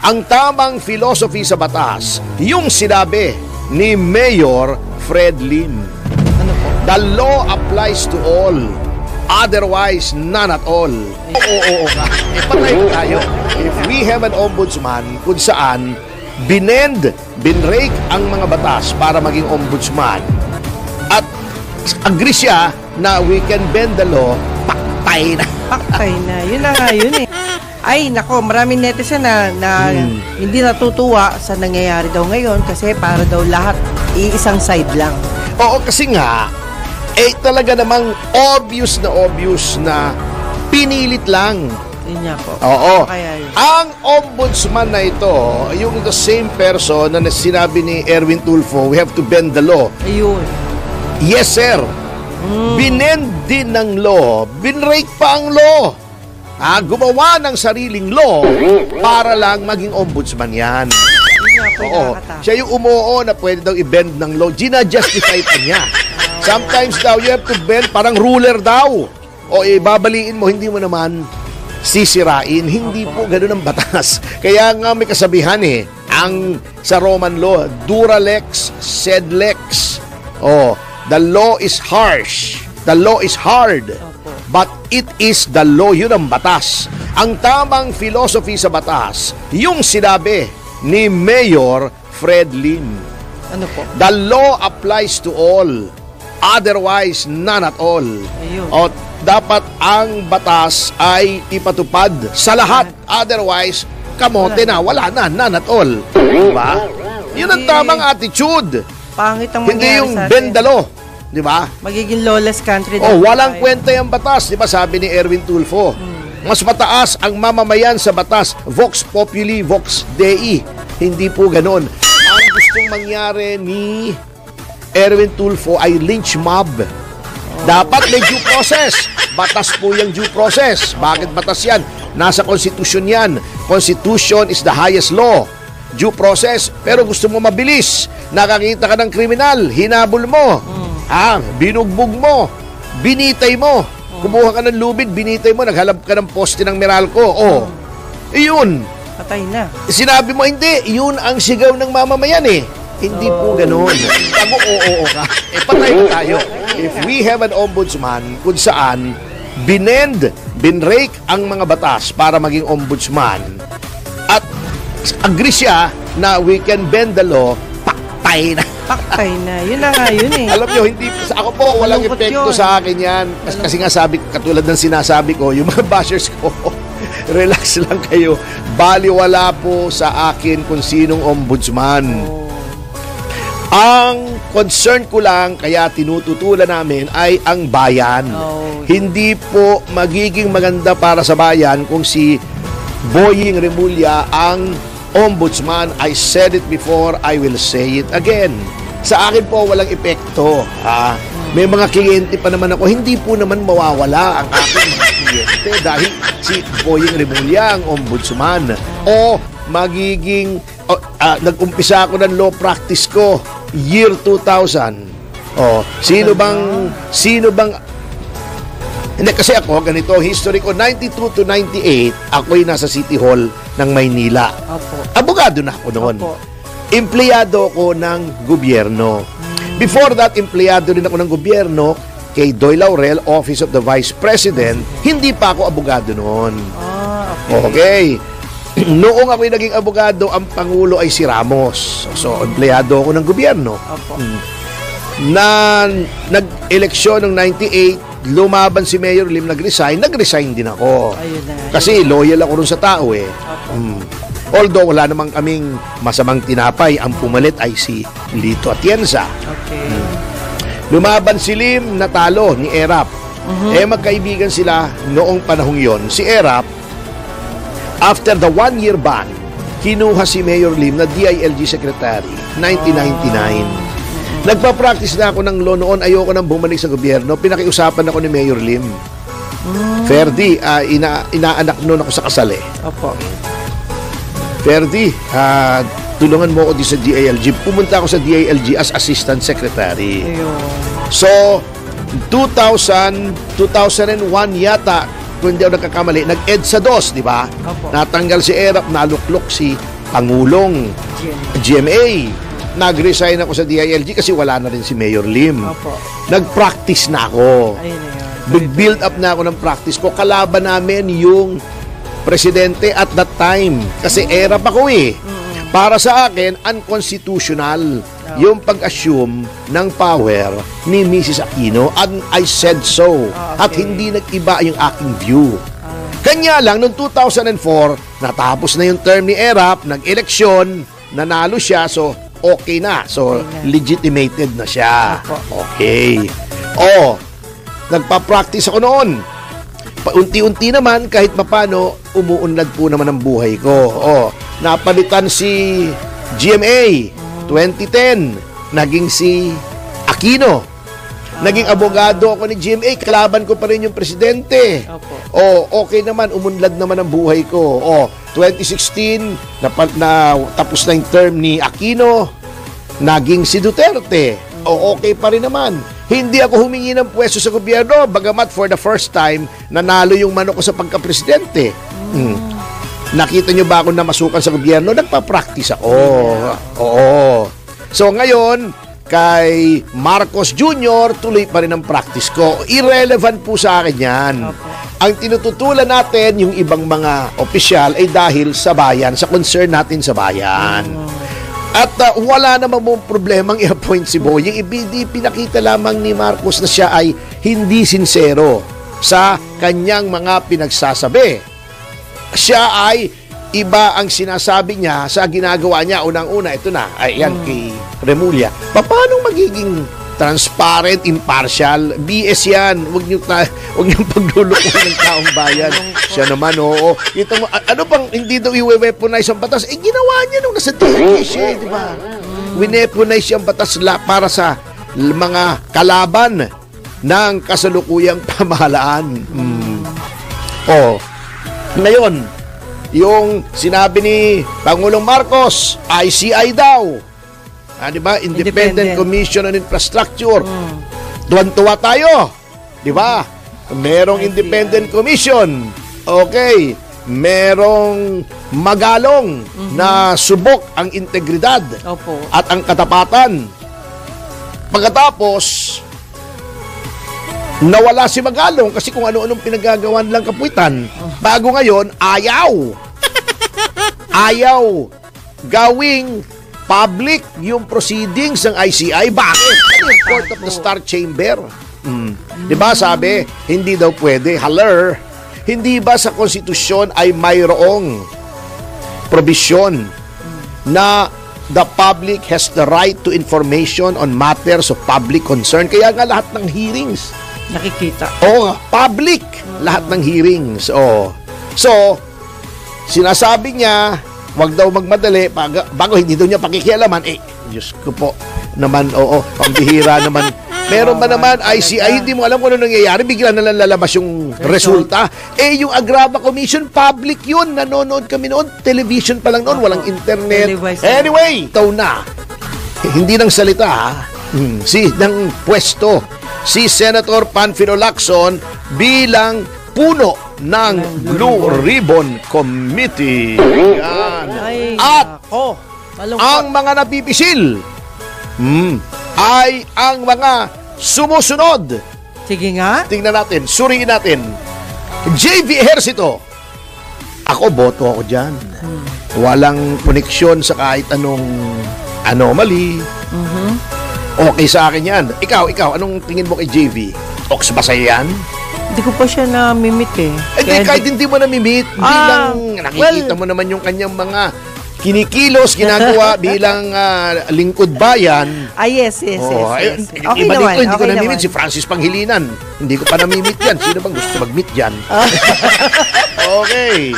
Ang tamang philosophy sa batas, yung sinabi ni Mayor Fred Lim. Ano po? The law applies to all, otherwise none at all. Oo nga. Patay na tayo. If we have an ombudsman kung saan binrake ang mga batas para maging ombudsman at agree siya na we can bend the law, paktay na. Paktay na. Yun na nga yun eh. Ay, nako, maraming netizen na hindi natutuwa sa nangyayari daw ngayon kasi para daw lahat iisang side lang. Oo, kasi nga, talaga namang obvious na pinilit lang. Yun nga po. Oo. Kaya yun. Ang ombudsman na ito, yung the same person na sinabi ni Erwin Tulfo, we have to bend the law. Ayun. Yes, sir. Binend din ng law. Binrake pa ang law. Gumawa ng sariling law para lang maging ombudsman yan. Oo. Siya yung umuo na pwede daw i-bend ng law. Gina-justify pa niya. Sometimes daw you have to bend, parang ruler daw. O ibabaliin mo, hindi mo naman sisirain. Hindi po ganun ang batas. Kaya nga may kasabihan ang sa Roman law, dura lex sed lex. The law is harsh. The law is hard. But it is the law. Yun ang batas. Ang tamang philosophy sa batas, yung sinabi ni Mayor Fred Lim. Ano po? The law applies to all, otherwise none at all. Ayun. O dapat ang batas ay ipatupad sa lahat, otherwise kamote na, wala na, none at all. Diba? Yun ang tamang attitude. Pangit ang hindi mangyari yung sa atin. bend the law. Di ba? Magiging lawless country. Walang kwenta yung batas. Di ba sabi ni Erwin Tulfo? Mas mataas ang mamamayan sa batas. Vox populi, vox dei. Hindi po ganon. Ang gustong mangyari ni Erwin Tulfo ay lynch mob. Dapat may due process. Batas po yung due process. Bakit batas yan? Nasa konstitusyon yan. Constitution is the highest law. Due process. Pero gusto mo mabilis. Nakakita ka ng kriminal. Hinabol mo. Binugbog mo, binitay mo, kumuha ka ng lubid, binitay mo, naghalap ka ng poste ng Meralco. Iyon. Patay na. Sinabi mo, hindi. Iyon ang sigaw ng mamamayan Hindi po ganun. Oo ka. Patay na tayo. If we have an ombudsman kung saan binrake ang mga batas para maging ombudsman at agree siya na we can bend the law, paktay na. Paktay na. Yun na nga yun Alam nyo, hindi, ako po, walang epekto sa akin yan. Kasi nga sabi, katulad ng sinasabi ko, yung mga bashers ko, relax lang kayo. Baliwala po sa akin kung sinong ombudsman. Ang concern ko lang, kaya tinututulan namin, ay ang bayan. Hindi po magiging maganda para sa bayan kung si Boying Remulla ang ombudsman. I said it before, I will say it again. Sa akin po, walang epekto. May mga kliyente pa naman ako, hindi po naman mawawala ang aking mga kliyente dahil si Boying Remulla ang ombudsman. O magiging, nag-umpisa ako ng law practice ko, year 2000. Sino bang hindi, kasi ako, ganito, history ko, 92 to 98, ako'y nasa City Hall ng Maynila. Abogado na ako noon. Empleyado ako ng gobyerno. Before that, empleyado rin ako ng gobyerno kay Doy Laurel, Office of the Vice President. Hindi pa ako abogado noon. Okay. Noong ako'y naging abogado, ang Pangulo ay si Ramos. So, empleyado ako ng gobyerno. Na nag-eleksyon ng 98, lumaban si Mayor Lim, nag-resign din ako. Kasi loyal ako rin sa tao Although wala namang kaming masamang tinapay, ang pumalit ay si Lito Atienza. Lumaban si Lim, natalo ni Erap. Magkaibigan sila noong panahong yon. Si Erap, after the 1-year ban, kinuha si Mayor Lim na DILG Secretary, 1999. Nagpa-practice na ako ng law noon, ayoko nang bumalik sa gobyerno. Pinakiusapan ako ni Mayor Lim. Ferdi, inaanak noon ako sa kasal Ferdi, tulungan mo ako di sa DILG. Pumunta ako sa DILG as Assistant Secretary. So, 2001 yata, kung hindi ako nagkakamali, nag-EDSA 2, di ba? Natanggal si Erap, naluklok si Pangulong GMA. Nag-resign ako sa DILG kasi wala na rin si Mayor Lim. Opo. Nag-practice na ako. Ayun na yun. Nag-build up na ako ng practice ko. Kalaban namin yung presidente at that time. Kasi era pa ko eh. Para sa akin, unconstitutional yung pag-assume ng power ni Mrs. Aquino, and I said so. At hindi nag-iba yung aking view. Kanya lang, noong 2004, natapos na yung term ni Erap, nag-eleksyon, nanalo siya, so okay na. So, legitimated na siya. Okay. Nagpa-practice ako noon. Paunti-unti naman, kahit papano, umuunlad po naman ang buhay ko. Napalitan si GMA, 2010, naging si Aquino. Naging abogado ako ni GMA, kalaban ko pa rin yung presidente. Okay naman, umunlad naman ang buhay ko. 2016, tapos na yung term ni Aquino, naging si Duterte. Okay pa rin naman. Hindi ako humingi ng pwesto sa gobyerno, bagamat for the first time, nanalo yung manok ko sa pagka-presidente. Nakita nyo ba ako na masukan sa gobyerno? Nagpa-practice ako. Oo. So ngayon, kay Marcos Jr., tuloy pa rin ang practice ko. Irrelevant po sa akin yan. Ang tinututulan natin, yung ibang mga opisyal, ay dahil sa bayan, sa concern natin sa bayan. At wala namang mong problemang i-appoint si Boying. Ibidi, pinakita lamang ni Marcos na siya ay hindi sincero sa kanyang mga pinagsasabi. Siya ay iba ang sinasabi niya sa ginagawa niya. Unang-una, ito na, ayan kay Remulla. Paano magiging transparent, impartial? BS yan. Huwag niyo paglulukuhan ng taong bayan. Siya naman, oo. Ito, ano bang hindi daw i-weaponize ang batas? Ginawa niya nung nasa DILG, di ba? Wineponize yung batas para sa mga kalaban ng kasalukuyang pamahalaan. Ngayon, yung sinabi ni Pangulong Marcos, ICI daw. Di ba? Independent Commission on Infrastructure. Tuwan-tuwa tayo. Di ba? Merong Independent Commission. Okay. Merong magalong na subok ang integridad at ang katapatan. Pagkatapos, nawala si Magalong kasi kung ano-anong pinagagawan lang kapuitan. Bago ngayon, ayaw gawing public yung proceedings ng ICI. Bakit? Report of the Star Chamber. Diba sabi, hindi daw pwede. Haller, hindi ba sa konstitusyon ay mayroong probisyon na the public has the right to information on matters of public concern? Kaya nga lahat ng hearings nakikita. Public. Lahat ng hearings. So, sinasabi niya, wag daw magmadali, bago hindi daw niya pakikialaman, Diyos ko po, naman, pambihira naman. Meron ba naman ICI, hindi mo alam kung ano nangyayari, bigla na lang lalabas yung resulta. Yung Agrava Commission, public yun, nanonood kami noon, television pa lang noon, walang internet. Anyway, ito na. Hindi nang salita, ng pwesto, si Senator Panfilo Lacson bilang puno ng Blue Ribbon Committee. Yan. At ang mga napipisil ay ang mga sumusunod. Sige nga. Tingnan natin, suriin natin. JV Ejercito. Ako, boto ako dyan. Walang koneksyon sa kahit anong anomaly. Okay sa akin yan. Ikaw, anong tingin mo kay JV? Ox ba sa'yo yan? Hindi ko pa siya na-mimit Kahit hindi mo na-mimit, bilang nakikita mo naman yung kanyang mga kinikilos, ginagawa bilang lingkod bayan. Yes. Okay Iba naman. dito, hindi ko na-mimit. Si Francis Panghilinan. Hindi ko pa na-mimit yan. Sino bang gusto mag-meet dyan? Okay.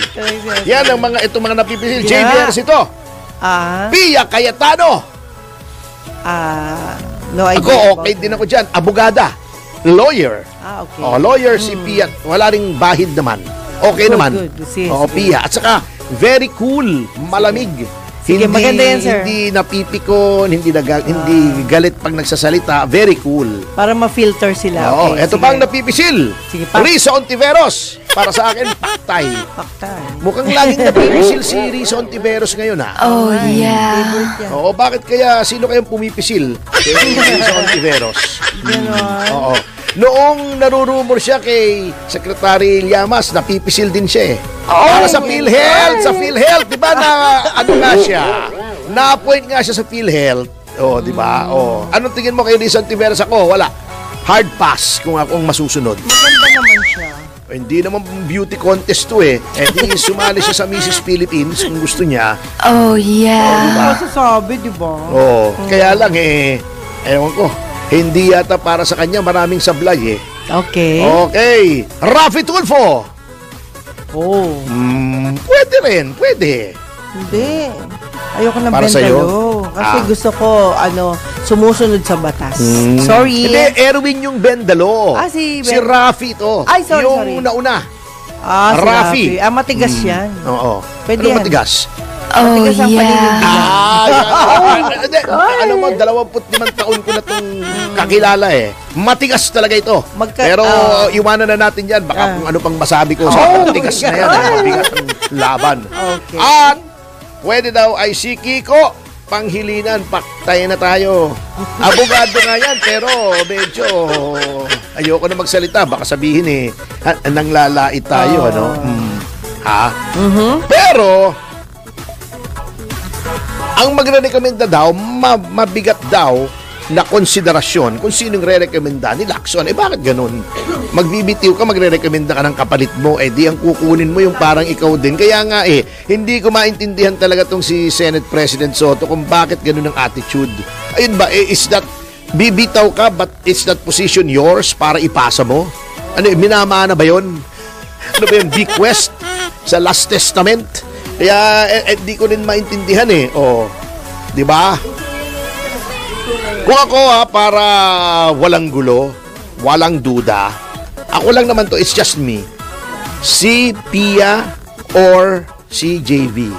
Yan ang itong mga napipisil. JV Ejercito. Pia Cayetano. No idea. Ako, okay din ako dyan. Abogada. Lawyer. Okay. Lawyer si Pia. Wala ring bahid naman. Okay naman. Good. Pia. At saka, very cool. Malamig. Sige, maganda yan, sir. Hindi napipikon, hindi galit pag nagsasalita. Very cool. Para ma-filter sila. Oo, Okay, eto sige. pang napipisil. Sige pa. Risa Ontiveros. Para sa akin, paktay. Paktay. Mukhang laging napipisil si Risa Ontiveros ngayon, ha? Oh, yeah. Favorite yan. Oo, bakit kaya, sino kayang pumipisil? Kay Risa Ontiveros. Ganon. Oo. Noong narurumor siya kay Secretary Llamas, napipisil din siya eh. Para sa PhilHealth, di ba na ano nga siya? Na-appoint nga siya sa PhilHealth. Oh, di ba? Oh. Anong tingin mo kay Risa Ontiveros? Ako, wala. Hard pass kung akong masusunod. Maganda naman siya. Hindi naman beauty contest to eh. Di sumali siya sa Mrs. Philippines kung gusto niya. Oh, yeah. Ano masasabi, di ba? Oh, kaya lang ewan ko. Hindi yata para sa kanya maraming sablay eh. Okay. Okay. Rafi Tulfo. Oh. Pwede rin. Pwede. Hindi. Ayoko ng Para sa'yo? bendalo. Kasi gusto ko, sumusunod sa batas. Sorry. Hindi, Erwin yung bendalo. Si Rafi to. Ay, sorry, yung sorry. nauna. Si Rafi. Rafi. Matigas yan. Oo. Pwede Ano yan. matigas? Oh, Matigas ang yeah. panindig nila. Alam mo, 25 taon ko na itong kakilala eh. Matigas talaga ito. Pero iwanan na natin yan. Baka kung ano pang masabi ko sa matigas na yan. Mabigat ang laban. Okay. At pwede daw ay si Kiko. Panghilinan, paktay na tayo. Abogado nga yan, pero medyo ayoko na magsalita. Baka sabihin nang lalait tayo, ano? Ha? Pero ang magre-recommenda daw, mabigat daw na konsiderasyon kung sinong re-recommenda ni Lacson. Bakit ganun? Magbibitiw ka, magre-recommenda ka ng kapalit mo, di ang kukunin mo yung parang ikaw din. Kaya nga hindi ko maintindihan talaga tong si Senate President Soto kung bakit ganun ang attitude. Ayun ba, is that, bibitaw ka, but is that position yours para ipasa mo? Minamana ba yun? Ano ba yung bequest sa Last Testament? Kaya di ko rin maintindihan di ba? Kung ako para walang gulo, walang duda, ako lang naman to, it's just me. Si Pia or si JV.